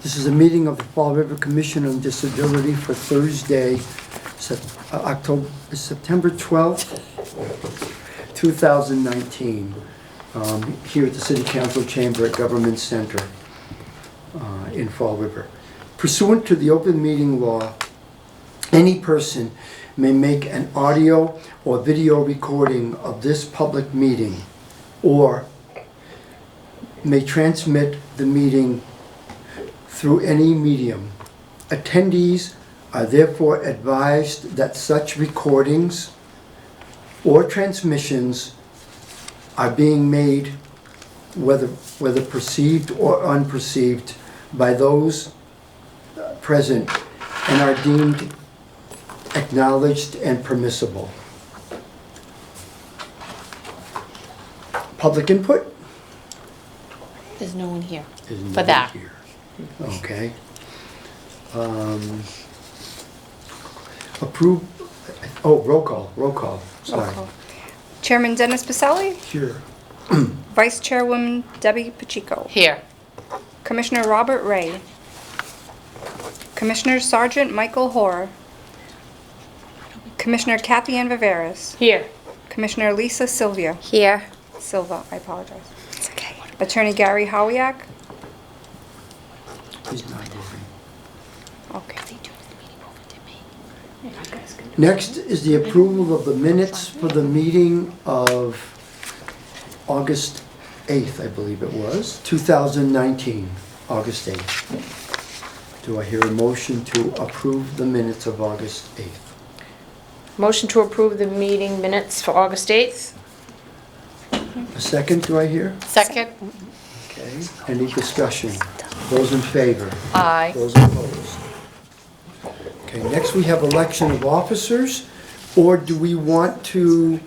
This is a meeting of the Fall River Commission on Disability for Thursday, September 12th, 2019, here at the City Council Chamber at Government Center in Fall River. Pursuant to the open meeting law, any person may make an audio or video recording of this public meeting or may transmit the meeting through any medium. Attendees are therefore advised that such recordings or transmissions are being made, whether perceived or unperceived, by those present and are deemed acknowledged and permissible. Public input? There's no one here There's for nobody that. here. Okay. Approve, roll call, sorry. call. Chairman Dennis Pacelli, Here. Vice Chairwoman Debbie Pacheco, Here. Commissioner Robert Ray, Commissioner Sergeant Michael Hoare, Commissioner Kathy Ann Viveras, Here. Commissioner Lisa Silva, I apologize. It's okay. Attorney Gary Howiak. He's not moving. Okay. Next is the approval of the minutes for the meeting of August 8th, I believe it was, 2019, August 8th. Do I hear a motion to approve the minutes of August 8th? Motion to approve the meeting minutes for August 8th. A second, do I hear? Second. Okay, any discussion? Those in favor? Aye. Those opposed? Okay, next we have election of officers, or do we want to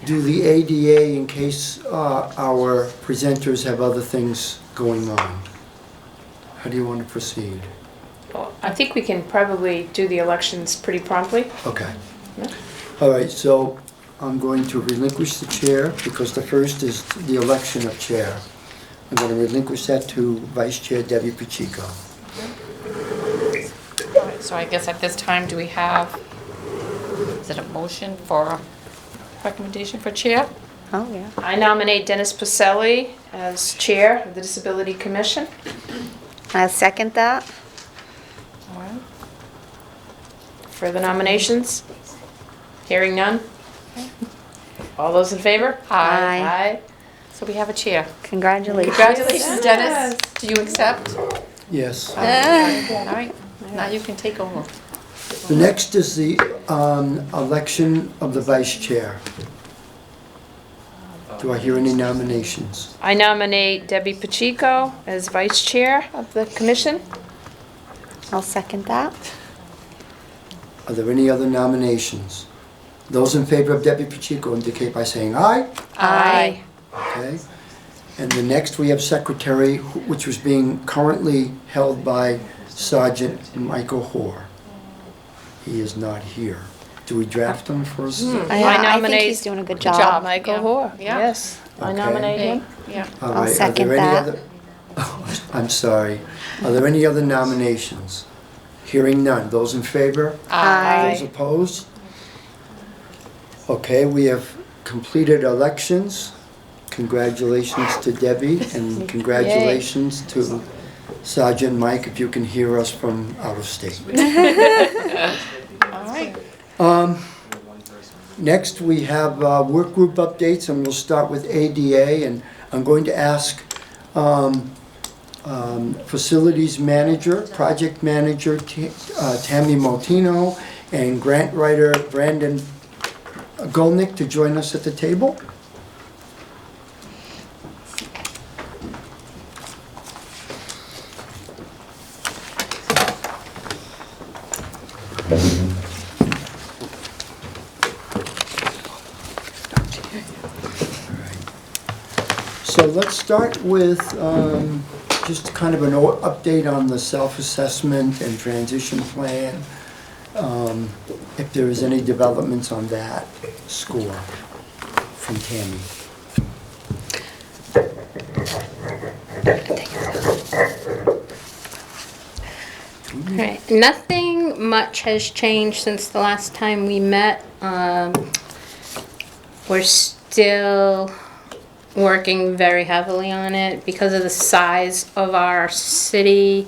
do the ADA in case our presenters have other things going on? How do you want to proceed? Well, I think we can probably do the elections pretty promptly. Okay. Yeah. All right, so I'm going to relinquish the chair because the first is the election of chair. I'm going to relinquish that to Vice Chair Debbie Pacheco. Alright, so I guess at this time, do we have, is it a motion for recommendation for chair? Oh, yeah. I nominate Dennis Pacelli as chair of the Disability Commission. I'll second that. Alright. Further nominations? Hearing none? All those in favor? Aye. Aye. So we have a chair. Congratulations. Congratulations, Dennis. Do you accept? Yes. Alright, now you can take over. The next is the election of the vice chair. Do I hear any nominations? I nominate Debbie Pacheco as vice chair of the commission. I'll second that. Are there any other nominations? Those in favor of Debbie Pacheco indicate by saying aye. Aye. Okay. And the next we have secretary, which was being currently held by Sergeant Michael Hoare. He is not here. Do we draft him for us? I think nominate- he's doing a good Good job. job. Michael Yeah. Hoare, Yeah. yes. I Okay. nominate him. Yeah. All I'll right, second are there any that. other? Oh, I'm sorry. Are there any other nominations? Hearing none. Those in favor? Aye. Those opposed? Okay, we have completed elections. Congratulations to Debbie and congratulations to Sergeant Mike, if you can hear us from out of state. Alright. Next, we have work group updates, and we'll start with ADA, and I'm going to ask facilities manager, project manager Tammy Maltino, and grant writer Brandon Golnick to join us at the table. So let's start with just kind of an update on the self-assessment and transition plan. If there is any developments on that score from Tammy. Right, nothing much has changed since the last time we met. We're still working very heavily on it because of the size of our city,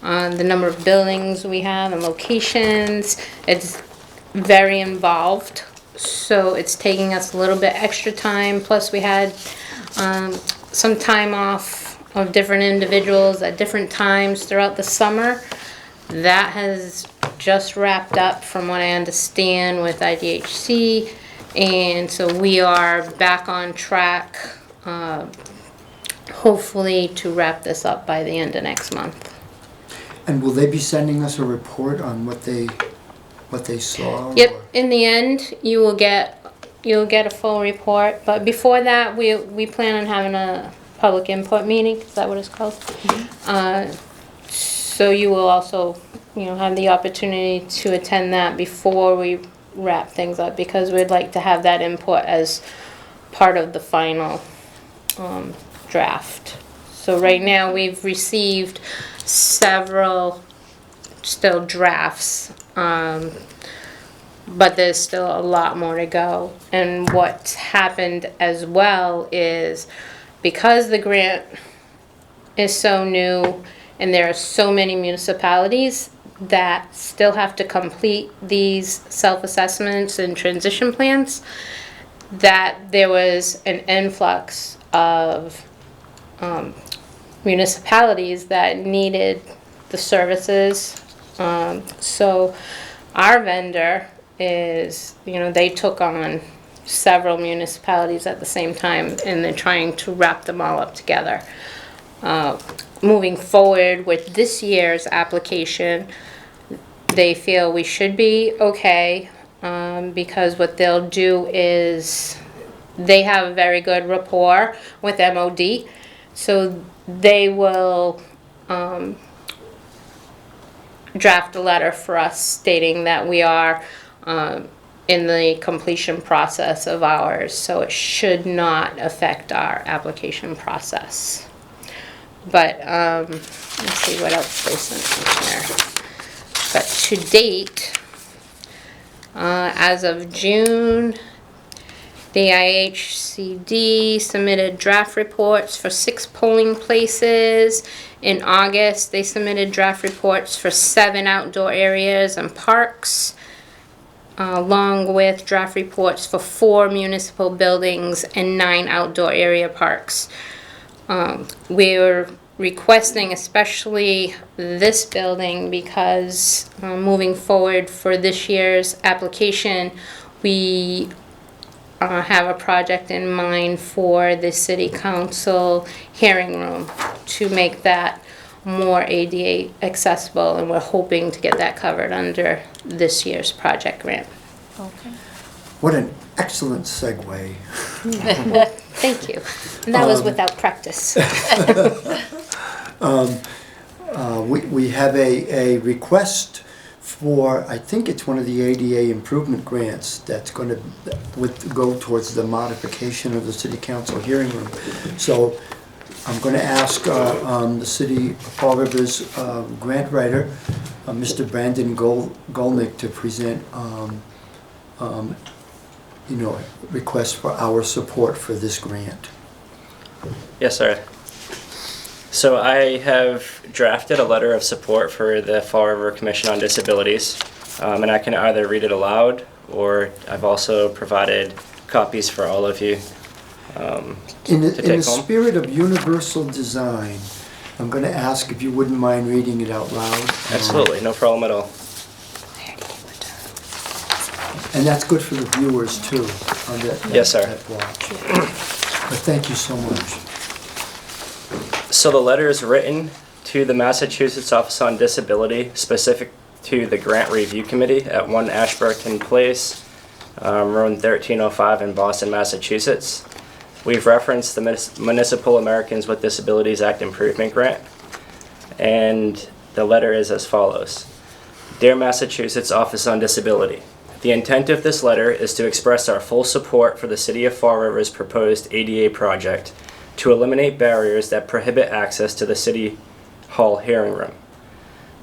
the number of buildings we have and locations. It's very involved, so it's taking us a little bit extra time. Plus, we had some time off of different individuals at different times throughout the summer. That has just wrapped up from what I understand with IDHC, and so we are back on track, hopefully to wrap this up by the end of next month. And will they be sending us a report on what they saw? Yep, or- in the end, you'll get a full report, but before that, we plan on having a public input meeting, is that what it's called? So you will also, have the opportunity to attend that before we wrap things up, because we'd like to have that input as part of the final draft. So right now, we've received several still drafts, but there's still a lot more to go. And what's happened as well is, because the grant is so new and there are so many municipalities that still have to complete these self-assessments and transition plans, that there was an influx of municipalities that needed the services. So our vendor is, they took on several municipalities at the same time, and they're trying to wrap them all up together. Moving forward with this year's application, they feel we should be okay, because what they'll do is they have a very good rapport with MOD, so they will draft a letter for us stating that we are in the completion process of ours, so it should not affect our application process. But let's see what else they sent in there. But to date, as of June, the IHCD submitted draft reports for 6 polling places. In August, they submitted draft reports for 7 outdoor areas and parks, along with draft reports for 4 municipal buildings and 9 outdoor area parks. We're requesting especially this building because moving forward for this year's application, we have a project in mind for the city council hearing room to make that more ADA accessible, and we're hoping to get that covered under this year's project grant. Okay. What an excellent segue. Thank you. And that was without practice. We have a request for, I think it's one of the ADA improvement grants that's going to go towards the modification of the city council hearing room. So I'm going to ask the city of Fall River's grant writer, Mr. Brandon Golnick, to present request for our support for this grant. Yes, sir. So I have drafted a letter of support for the Fall River Commission on Disabilities, and I can either read it aloud, or I've also provided copies for all of you In to the take home. spirit of universal design, I'm going to ask if you wouldn't mind reading it out loud. Absolutely, no problem at all. And that's good for the viewers too, on that Yes, sir. that watch. But thank you so much. So the letter is written to the Massachusetts Office on Disability, specific to the Grant Review Committee at 1 Ashburton Place, room 1305 in Boston, Massachusetts. We've referenced the Municipal Americans with Disabilities Act Improvement Grant, and the letter is as follows. Dear Massachusetts Office on Disability, the intent of this letter is to express our full support for the City of Fall River's proposed ADA project to eliminate barriers that prohibit access to the City Hall hearing room.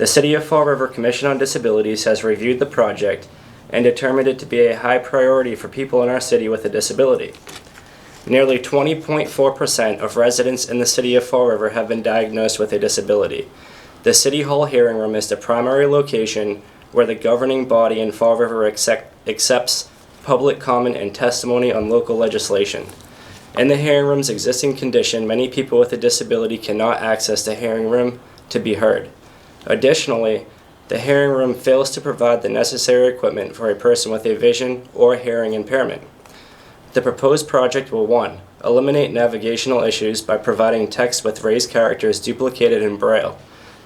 The City of Fall River Commission on Disabilities has reviewed the project and determined it to be a high priority for people in our city with a disability. Nearly 20.4% of residents in the City of Fall River have been diagnosed with a disability. The City Hall hearing room is the primary location where the governing body in Fall River accepts public comment and testimony on local legislation. In the hearing room's existing condition, many people with a disability cannot access the hearing room to be heard. Additionally, the hearing room fails to provide the necessary equipment for a person with a vision or hearing impairment. The proposed project will 1. Eliminate navigational issues by providing text with raised characters duplicated in Braille,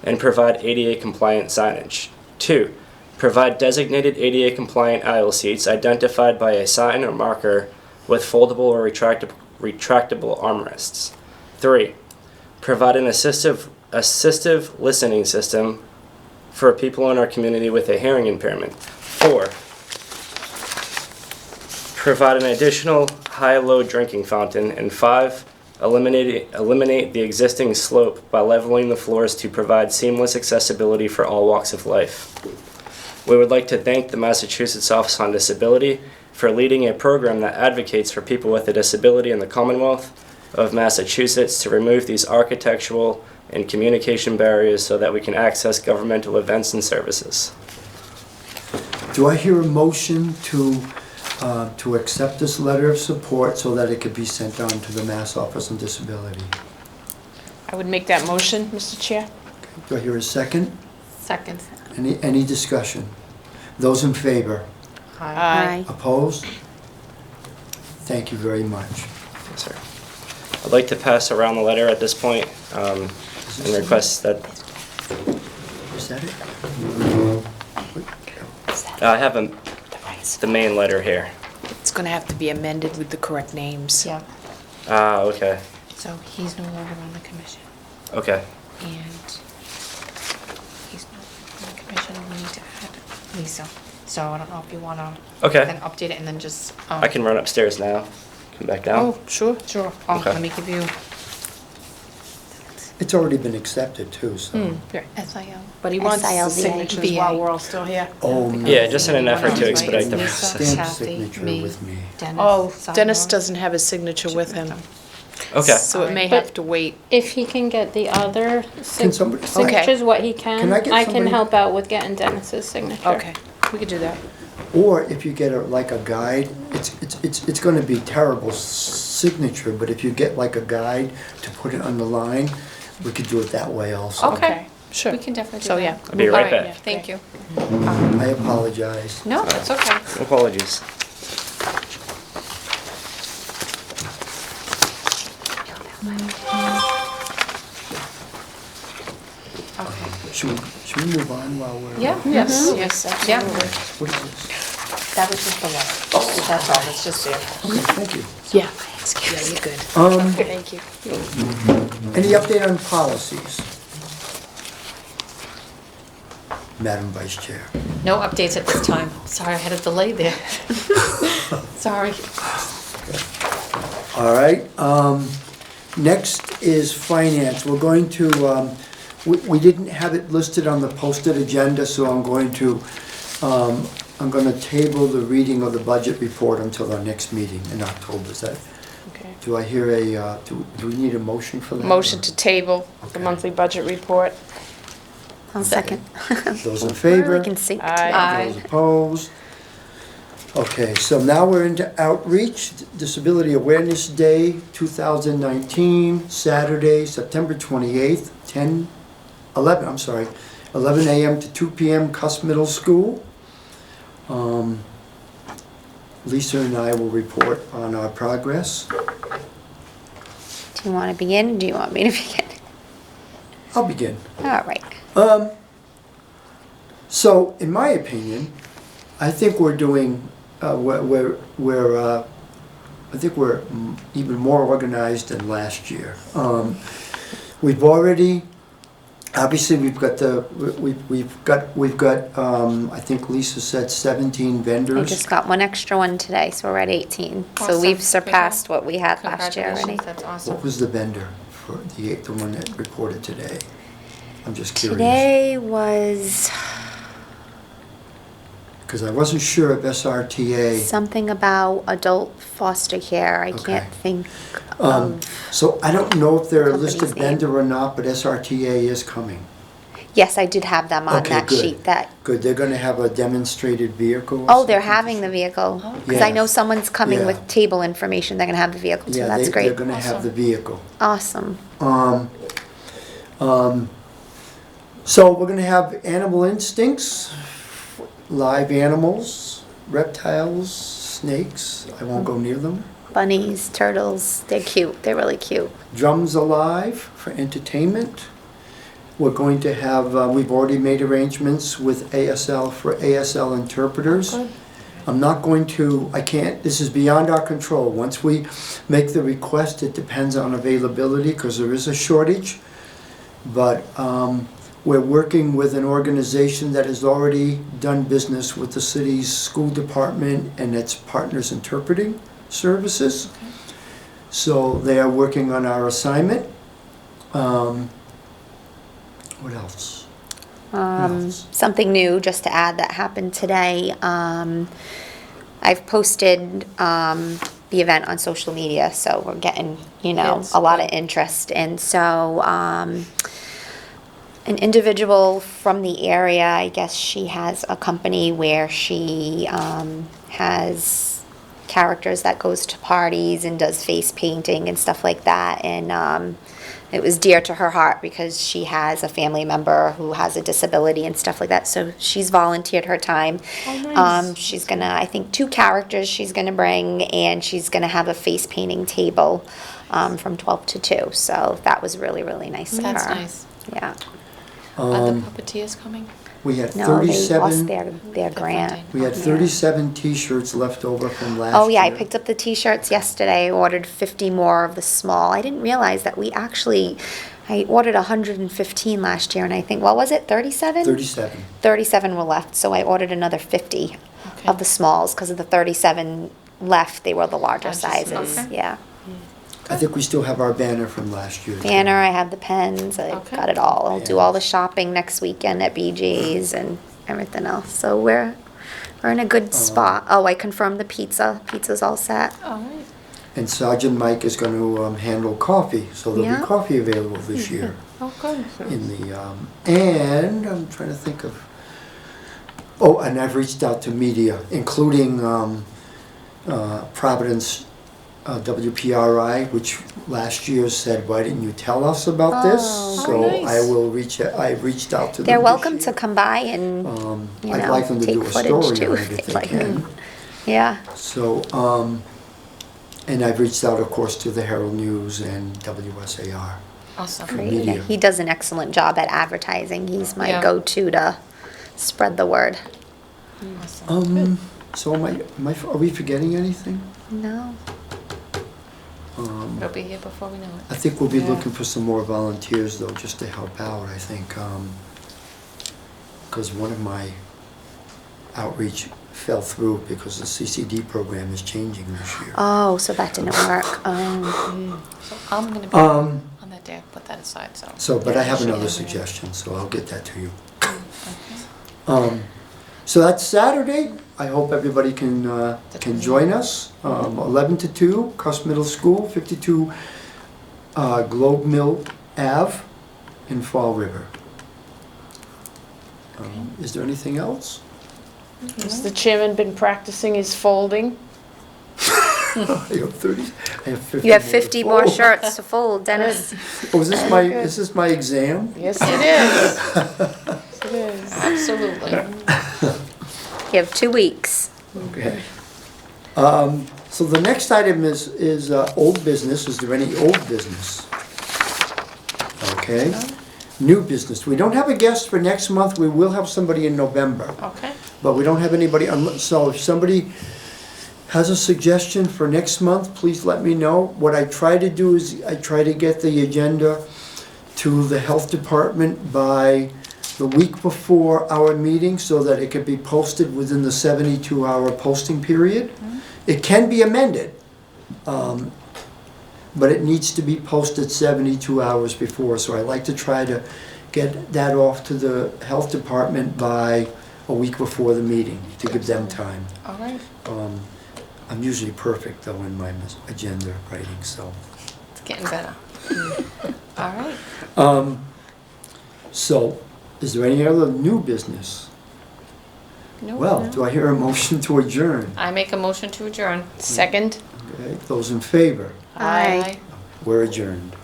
and provide ADA-compliant signage. 2. Provide designated ADA-compliant aisle seats identified by a sign or marker with foldable or retractable armrests. 3. Provide an assistive listening system for people in our community with a hearing impairment. 4. Provide an additional high-low drinking fountain. And 5. Eliminate the existing slope by leveling the floors to provide seamless accessibility for all walks of life. We would like to thank the Massachusetts Office on Disability for leading a program that advocates for people with a disability in the Commonwealth of Massachusetts to remove these architectural and communication barriers so that we can access governmental events and services. Do I hear a motion to accept this letter of support so that it could be sent on to the Mass Office on Disability? I would make that motion, Mr. Chair. Do I hear a second? Second. Any discussion? Those in favor? Aye. Opposed? Thank you very much. Yes, sir. I'd like to pass around the letter at this point and request that Is that it? I have the main letter here. It's gonna have to be amended with the correct names. Yeah. Okay. So he's no longer on the commission, Okay. and he's not on the commission, we need to add Lisa. So I don't know if you wanna Okay. then update it and then just. I can run upstairs now. Come back down. Oh, sure. Sure, oh, Okay. let me give you It's already been accepted too, so. SIL. But he wants the SILVA. signatures while we're all still here. Oh, Yeah, just in an effort to expedite the Lisa, process. Stamp Kathy, signature me, with me. Dennis. Oh, sign Dennis yours. doesn't have his signature with him, Okay. so it may But- have to wait. If he can get the other Can somebody- signatures, what he can, Can I get I can somebody- help out with getting Dennis's signature. Okay, we could do that. Or if you get like a guide, it's gonna be terrible signature, but if you get like a guide to put it on the line, we could do it that way also. Okay, Sure. we can definitely do So, that. yeah. I'll be right All back. Thank you. I apologize. No, it's okay. Apologies. Okay. Should we move on while we're? Yeah. Yes, Mhm. yes, Yeah, absolutely. What is this? that was just the letter. That's all, it's just there. Okay, thank you. Yeah. Yeah, you're good. Thank you. Any update on policies? Madam Vice Chair. No updates at this time. Sorry, I had a delay there. Sorry. All right, next is finance. We're going to, we didn't have it listed on the posted agenda, so I'm going to table the reading of the budget report until our next meeting in October. Is that, Okay. do I hear do we need a motion for that? Motion to table the Okay. monthly budget report. I'll second. Those in favor? We can sync. Aye. Those opposed? Okay, so now we're into outreach, Disability Awareness Day 2019, Saturday, September 28th, 11 a.m. to 2 p.m., Cuss Middle School. Lisa and I will report on our progress. Do you want to begin? Do you want me to begin? I'll begin. All right. So, in my opinion, I think we're doing, I think we're even more organized than last year. We've already, obviously, we've got I think Lisa said 17 I vendors. just got one extra one today, so we're at 18. So Awesome. we've surpassed what we had last year already. Congratulations, that's awesome. What was the vendor for the one that reported today? I'm just curious. Today was Because I wasn't sure if SRTA. something about adult foster care. I Okay. can't think Um, of. So I don't know if they're a Company's listed name. vendor or not, but SRTA is coming. Yes, I did have them on Okay, that good. sheet that, Good, they're gonna have a demonstrated vehicle. or oh, they're something? having the vehicle. Because I know Yes. someone's coming Yeah. with table information. They're gonna have the vehicle too. Yeah, That's they're great. gonna have the vehicle. Awesome. So we're gonna have animal instincts, live animals, reptiles, snakes, I won't go near them. Bunnies, turtles, they're cute. They're really cute. Drums alive for entertainment. We're going to have, we've already made arrangements with ASL for ASL interpreters. I'm not going to, I can't, this is beyond our control. Once we make the request, it depends on availability because there is a shortage. But we're working with an organization that has already done business with the city's school department and its partners interpreting services. So they are working on our assignment. What else? Yes. Something new, just to add, that happened today. I've posted the event on social media, so we're getting, Yes, a lot of good. interest. And so, an individual from the area, I guess she has a company where she has characters that goes to parties and does face painting and stuff like that. And it was dear to her heart because she has a family member who has a disability and stuff like that. So she's volunteered her time. She's gonna, I think, 2 characters she's gonna bring, and she's gonna have a face painting table from 12 to 2. So that was really, really nice of her. That's nice. Yeah. Are the puppeteers coming? We had No, they lost 37, their grant. funding. we had Yeah. 37 T-shirts left over from last year. Oh, yeah, I picked up the T-shirts yesterday, ordered 50 more of the small. I didn't realize that I ordered 115 last year, and I think, what was it, 37? 37. 37 were left, so I ordered another 50 Okay. of the smalls, because of the 37 left, they were the larger Larger sizes, size. yeah. I think we still have our banner from last year. too. Banner, I have the pens, I Okay. got it all. I'll do all the shopping next weekend at BJ's and everything else, so we're in a good spot. Oh, I confirmed the pizza's all set. All right. And Sergeant Mike is going to handle coffee, so there'll Yeah. be coffee available this year. Oh, good. In the, and I'm trying to think of, oh, and I've reached out to media, including Providence WPRI, which last year said, why didn't you tell us about this? Oh. So Oh, nice. I've reached out to them. They're this welcome to year. come by and, I'd like them to take do a footage story too on it if if they'd they like. can. Yeah, So, and I've reached out, of course, to the Herald News and WSAR. Awesome. Great. great. Media. He does an excellent job at advertising. He's my Yeah. go-to to spread the word. Awesome. So are we forgetting anything? No. It'll be here before we know I it. think we'll be Yeah. looking for some more volunteers though, just to help out, I think. Because one of my outreach fell through because the CCD program is changing this year. Oh, so that didn't work. Oh. So I'm gonna be Um, on that day. I'll put that aside, so. So, but I have Yeah. another suggestion, so I'll get that to you. So that's Saturday. I hope everybody can join us. 11 to 2, Cuss Middle School, 52 Globe Mill Ave in Fall River. Is there anything else? Has the chairman been practicing his folding? I have 30, I have 50 You have more to 50 more fold. shirts to fold, Dennis. Oh, is this my exam? Yes, it is. Yes, it is. Absolutely. You have 2 weeks. Okay. So the next item is old business. Is there any old business? Okay. New business. We don't have a guest for next month. We will have somebody in November. Okay. But we don't have anybody, so if somebody has a suggestion for next month, please let me know. What I try to do is I try to get the agenda to the health department by the week before our meeting so that it can be posted within the 72-hour posting period. It can be amended, but it needs to be posted 72 hours before. So I like to try to get that off to the health department by a week before the meeting to give them time. All right. I'm usually perfect though in my agenda writing, so. It's getting better. All right. So, is there any other new business? No, Well, no. do I hear a motion to adjourn? I make a motion to adjourn. Second? Okay, those in favor? Aye. We're adjourned.